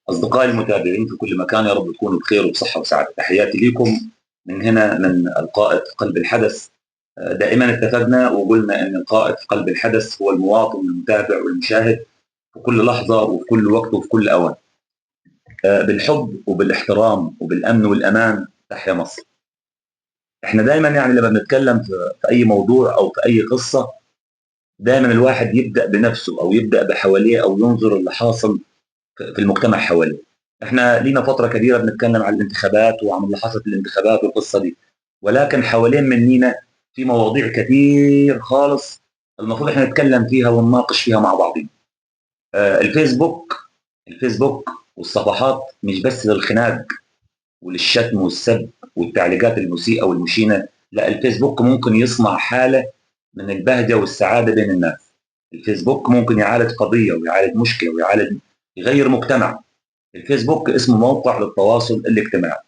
أصدقائي المتابعين في كل مكان، يا رب تكونوا بخير وبصحة وسعادة. تحياتي لكم من هنا من القائد في قلب الحدث. دائما اتفقنا وقلنا أن القائد في قلب الحدث هو المواطن المتابع والمشاهد في كل لحظة وفي كل وقت وفي كل أوان. بالحب وبالاحترام وبالأمن والأمان تحيا مصر. احنا دائما يعني لما بنتكلم في أي موضوع أو في أي قصة، دائما الواحد يبدأ بنفسه أو يبدأ بحواليه أو ينظر اللي حاصل في المجتمع حواليه. احنا لينا فتره كبيره بنتكلم عن الانتخابات وعن اللي حصل في الانتخابات والقصه دي، ولكن حوالين مننا في مواضيع كتير خالص المفروض احنا نتكلم فيها ونناقش فيها مع بعضين. الفيسبوك والصفحات مش بس للخناق وللشتم والسب والتعليقات المسيئه والمشينه، لا، الفيسبوك ممكن يصنع حاله من البهجه والسعاده بين الناس. الفيسبوك ممكن يعالج قضيه ويعالج مشكله يغير مجتمع. الفيسبوك اسمه موقع للتواصل الاجتماعي.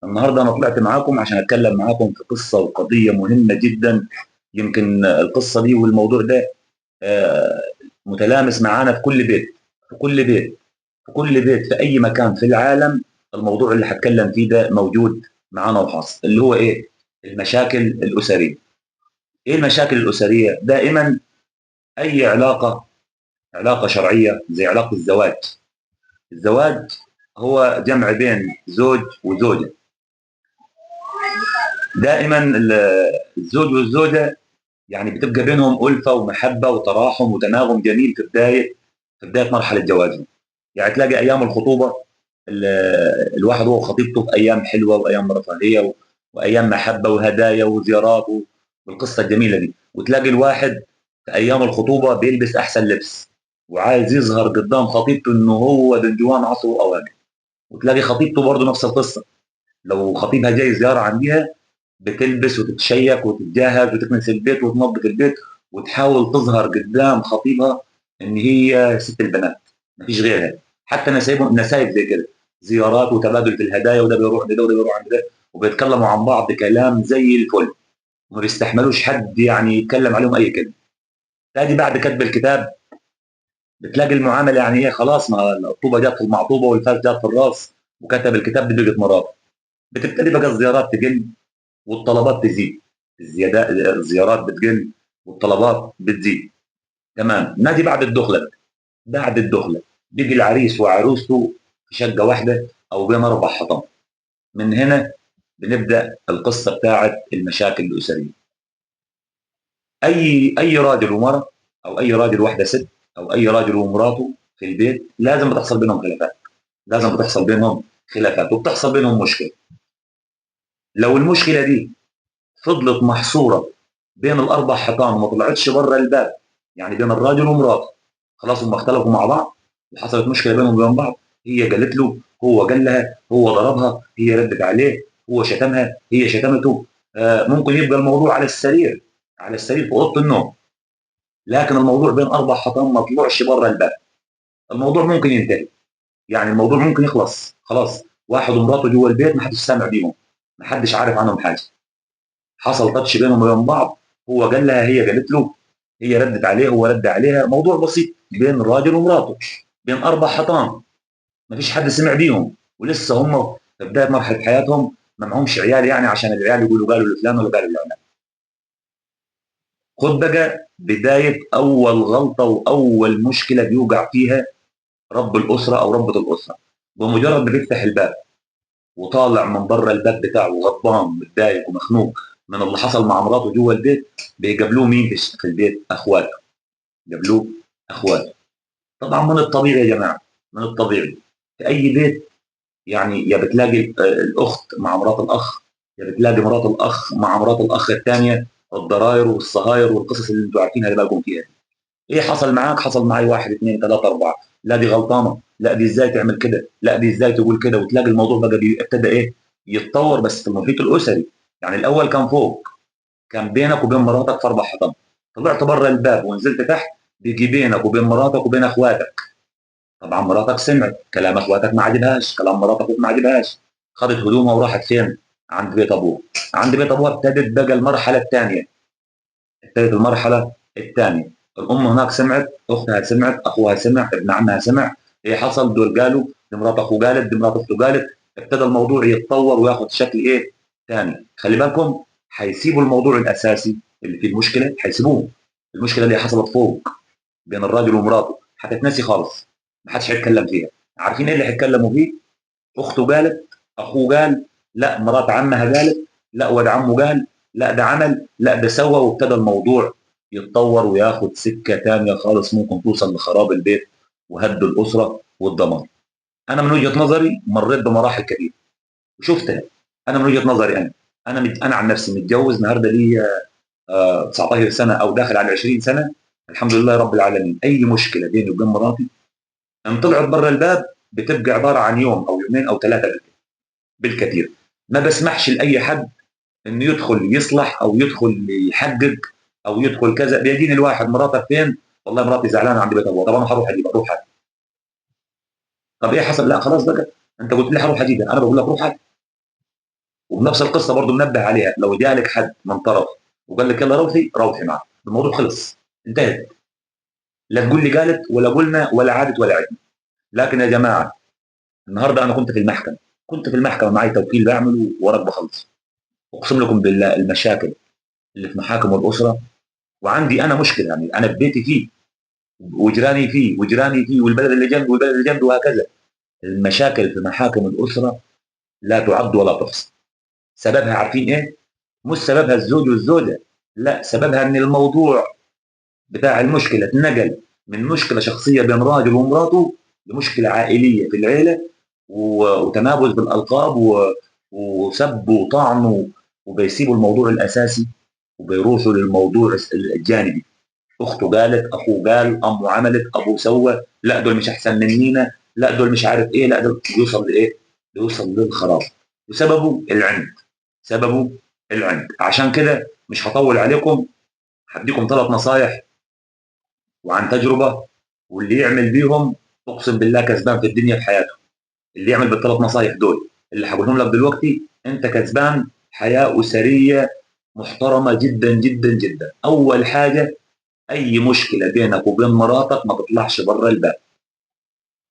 النهارده انا طلعت معاكم عشان اتكلم معاكم في قصه وقضيه مهمه جدا. يمكن القصه دي والموضوع ده آه، متلامس معانا في كل بيت، في كل بيت، في كل بيت، في اي مكان في العالم. الموضوع اللي هتكلم فيه ده موجود معانا وحاصل، اللي هو ايه؟ المشاكل الاسريه. ايه المشاكل الاسريه؟ دائما اي علاقه شرعيه زي علاقه الزواج. الزواج هو جمع بين زوج وزوجة. دائما الزوج والزوجة يعني بتبقى بينهم ألفة ومحبة وتراحم وتناغم جميل في بداية مرحلة جوازهم. يعني تلاقي أيام الخطوبة الواحد هو وخطيبته في أيام حلوة وأيام رفاهية وأيام محبة وهدايا وزيارات والقصة الجميلة دي. وتلاقي الواحد في أيام الخطوبة بيلبس أحسن لبس وعايز يظهر قدام خطيبته إنه هو دنجوان عصره وأوانه. وتلاقي خطيبته برضه نفس القصة، لو خطيبها جاي زياره عندها بتلبس وتتشيك وتتجهز وتكنس البيت وتنظف البيت وتحاول تظهر قدام خطيبها ان هي ست البنات، مفيش غيرها. حتى نسايب زي كده، زيارات وتبادل في الهدايا، وده بيروح لده وده بيروح عند ده، وبيتكلموا عن بعض كلام زي الفل، ما بيستحملوش حد يعني يتكلم عليهم اي كلمه. تاجي بعد كتب الكتاب بتلاقي المعامله يعني ايه، خلاص، ما الطوبه جت في المعطوبه والفاس جت في الراس وكتب الكتاب دي بقت مرات. بتبتدي بقى الزيارات تقل والطلبات تزيد. الزيارات بتقل والطلبات بتزيد. تمام، نادي بعد الدخله بقى. بعد الدخله بيجي العريس وعروسته في شقه واحده او بين اربع حيطان. من هنا بنبدا القصه بتاعت المشاكل الاسريه. اي راجل ومراه، او اي راجل واحده ست، او اي راجل ومراته في البيت لازم بتحصل بينهم خلافات. لازم بتحصل بينهم خلافات وبتحصل بينهم مشكله. لو المشكله دي فضلت محصوره بين الاربع حيطان وما طلعتش بره الباب، يعني بين الراجل ومراته، خلاص هم اختلفوا مع بعض وحصلت مشكله بينهم وبين بعض، هي قالت له، هو قال لها، هو ضربها، هي ردت عليه، هو شتمها، هي شتمته. ممكن يبقى الموضوع على السرير، على السرير في اوضه النوم، لكن الموضوع بين اربع حيطان ما طلعش بره الباب. الموضوع ممكن ينتهي، يعني الموضوع ممكن يخلص خلاص، واحد ومراته جوه البيت ما حدش سامع بيهم، ما حدش عارف عنهم حاجه، حصل تاتش بينهم وبين بعض، هو قال لها، هي قالت له، هي ردت عليه، هو رد عليها، موضوع بسيط بين راجل ومراته بين اربع حيطان، ما فيش حد سمع بيهم، ولسه هم في بدايه مرحله حياتهم، ما معهمش عيال يعني عشان العيال يقولوا قالوا لفلان ولا قالوا لعلان. خد بقى بدايه اول غلطه واول مشكله بيوقع فيها رب الاسره او ربه الاسره. بمجرد ما بيفتح الباب وطالع من بره الباب بتاعه غضبان متضايق ومخنوق من اللي حصل مع مراته جوه البيت، بيقابلوه مين في البيت؟ اخواته. قابلوه اخواته. طبعا من الطبيعي يا جماعه، من الطبيعي في اي بيت، يعني يا بتلاقي الاخت مع مرات الاخ، يا بتلاقي مرات الاخ مع مرات الاخ الثانيه، الضراير والصهاير والقصص اللي انتوا عارفينها اللي بالكم فيها. ايه حصل معاك؟ حصل معي واحد اثنين ثلاثه اربعه، لا دي غلطانه، لا دي ازاي تعمل كده، لا دي ازاي تقول كده، وتلاقي الموضوع بقى ابتدى ايه؟ يتطور، بس في المحيط الاسري. يعني الاول كان فوق، كان بينك وبين مراتك في اربع حيطان، طلعت بره الباب ونزلت تحت، بيجي بينك وبين مراتك وبين اخواتك. طبعا مراتك سمعت كلام اخواتك، ما عجبهاش كلام مراتك، ما عجبهاش، خدت هدومها وراحت فين؟ عند بيت ابوه. عند بيت ابوها ابتدت بقى المرحله الثانيه، ابتدت المرحله الثانيه. الام هناك سمعت، اختها سمعت، اخوها سمع، ابن عمها سمع. ايه حصل؟ دول قالوا دي مرات اخوه قالت، دي مرات اخته قالت، ابتدى الموضوع يتطور وياخد شكل ايه ثاني. خلي بالكم، هيسيبوا الموضوع الاساسي اللي فيه المشكله، هيسيبوه. المشكله اللي حصلت فوق بين الراجل ومراته هتتنسي خالص، ما حدش هيتكلم فيها. عارفين ايه اللي هيتكلموا فيه؟ اخته قالت، اخوه قال، لا مرات عمها قالت، لا ولد عمه قال، لا ده عمل، لا ده سوى، وابتدى الموضوع يتطور وياخد سكه ثانيه خالص، ممكن توصل لخراب البيت وهد الاسره والدمار. انا من وجهه نظري مريت بمراحل كثيره وشفتها. انا من وجهه نظري انا عن نفسي متجوز النهارده لي 19 سنه او داخل على 20 سنه، الحمد لله رب العالمين. اي مشكله بيني وبين مراتي ان طلعت بره الباب بتبقى عباره عن يوم او يومين او ثلاثه بالكثير. ما بسمحش لاي حد انه يدخل يصلح او يدخل يحقق او يدخل كذا. بيجيني الواحد مراتك فين؟ والله مراتي زعلانه عند بيت ابوها. طب انا هروح اجيبها، روح هات. طب ايه حصل؟ لا خلاص بقى، انت قلت لي هروح اجيبها، انا بقول لك روح هات. وبنفس القصه برضه منبه عليها، لو جالك حد من طرف وقال لك يلا روحي، روحي معه، الموضوع خلص، انتهت. لا تقول لي قالت ولا قلنا ولا عادت ولا عدنا. لكن يا جماعه، النهارده انا كنت في المحكمه، كنت في المحكمه معي توكيل بعمله ورق بخلص. اقسم لكم بالله المشاكل اللي في محاكم الاسره، وعندي انا مشكله، يعني انا في بيتي فيه وجيراني فيه وجيراني فيه والبلد اللي جنبي والبلد اللي جنبي وهكذا. المشاكل في محاكم الاسره لا تعد ولا تحصى. سببها عارفين ايه؟ مش سببها الزوج والزوجه، لا سببها ان الموضوع بتاع المشكله اتنقل من مشكله شخصيه بين راجل ومراته لمشكله عائليه في العيله، وتنابز بالالقاب وسب وطعن، وبيسيبوا الموضوع الاساسي وبيروحوا للموضوع الجانبي. اخته قالت، اخوه قال، امه عملت، ابوه سوى، لا دول مش احسن منينا، لا دول مش عارف ايه، لا دول يوصل لايه؟ يوصل للخراب. وسببه العند، سببه العند. عشان كده مش هطول عليكم، هديكم 3 نصايح وعن تجربه، واللي يعمل بيهم اقسم بالله كسبان في الدنيا في حياته. اللي يعمل بال3 نصايح دول اللي هقولهم لك دلوقتي انت كسبان حياه اسريه محترمه جدا جدا جدا. اول حاجه، اي مشكله بينك وبين مراتك ما تطلعش بره الباب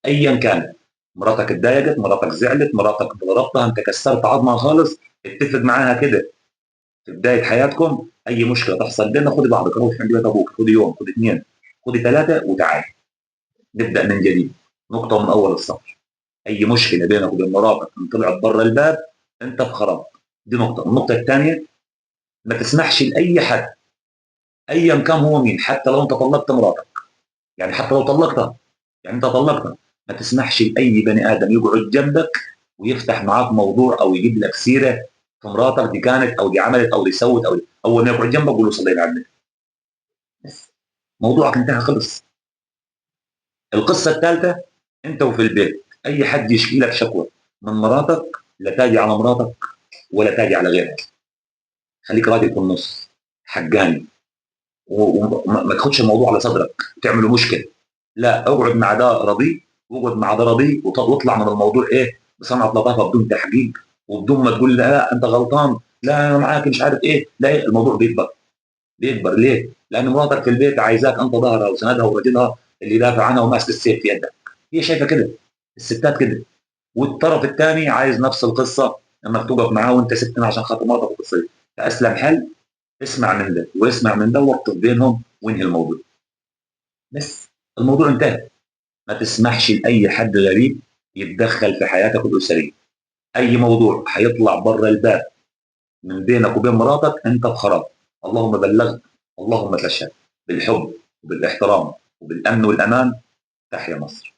ايا كانت. مراتك اتضايقت، مراتك زعلت، مراتك ضربتها، انت كسرت عظمها خالص، اتفق معاها كده في بدايه حياتكم. اي مشكله تحصل بيننا خدي بعضك، روح عند بيت ابوك، خدي يوم، خدي اثنين، خدي ثلاثه، وتعالي نبدا من جديد، نقطه من اول السطر. اي مشكله بينك وبين مراتك ان طلعت بره الباب انت في خراب. دي نقطه. النقطه الثانيه، ما تسمحش لاي حد ايا كان هو مين، حتى لو انت طلقت مراتك، يعني حتى لو طلقتها، يعني انت طلقتها، ما تسمحش لاي بني ادم يقعد جنبك ويفتح معاك موضوع او يجيب لك سيره في مراتك، دي كانت او دي عملت او دي سوت او دي. اول ما يقعد جنبك قول له صلي على النبي، بس موضوعك انتهى خلص. القصه الثالثه، انت وفي البيت اي حد يشكي لك شكوى من مراتك لا تاجي على مراتك ولا تاجي على غيرها. خليك راجل في النص، حقاني، وما تاخدش الموضوع على صدرك وتعمله مشكله. لا، اقعد مع ده رضي واقعد مع ده رضي، واطلع من الموضوع ايه بصنعه لطافه بدون تحقيق، وبدون ما تقول لا انت غلطان، لا انا معاك مش عارف ايه. لا، الموضوع بيكبر. بيكبر ليه؟ لان مراتك في البيت عايزاك انت ظهرها وسندها ورجلها اللي يدافع عنها وماسك السيف في يدك. هي شايفه كده، الستات كده. والطرف الثاني عايز نفس القصه، انك تقف معاه وانت سبتنا عشان خاطر مراتك وتصير. فاسلم حل، اسمع من ده واسمع من ده واقطف بينهم وانهي الموضوع، بس الموضوع انتهى. ما تسمحش لاي حد غريب يتدخل في حياتك الاسريه. اي موضوع هيطلع بره الباب من بينك وبين مراتك انت بخراب. اللهم بلغت، اللهم فشل. بالحب وبالاحترام وبالامن والامان، تحيا مصر.